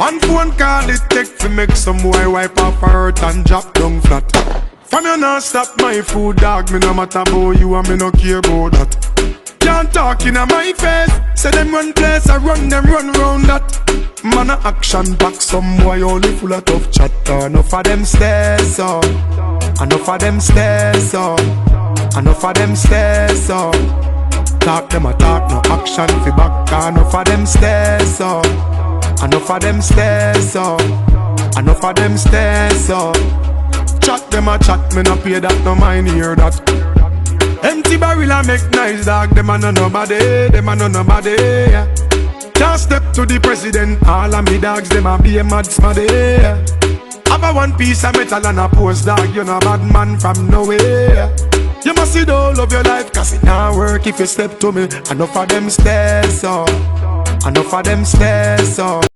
One phone call it take to make some boy wipe off her hurt and drop down flat. From you not stop my food, dog. Me no matter about you and me no care about that. Can't talk in my face. Say them run place, I run them run round that. Man a action back, some boy only full of tough chatter. Enough of them stairs up, enough of them stairs up, enough of them stairs up. Talk them a talk, no action fi back. Enough of them stairs up, enough of them stairs up, enough of them stairs up. Chat them a chat, me no pay that, no mind hear that. Empty barrel a make nice dog, them a no nobody, them a no nobody, yeah. Can't step to the president, all of me dogs, them a be a mad smaddy, yeah. Have a one piece of metal and a post dog, you know bad man from nowhere. You must see the whole of your life, cause it not work if you step to me. Enough of them stairs up, enough of them stairs up,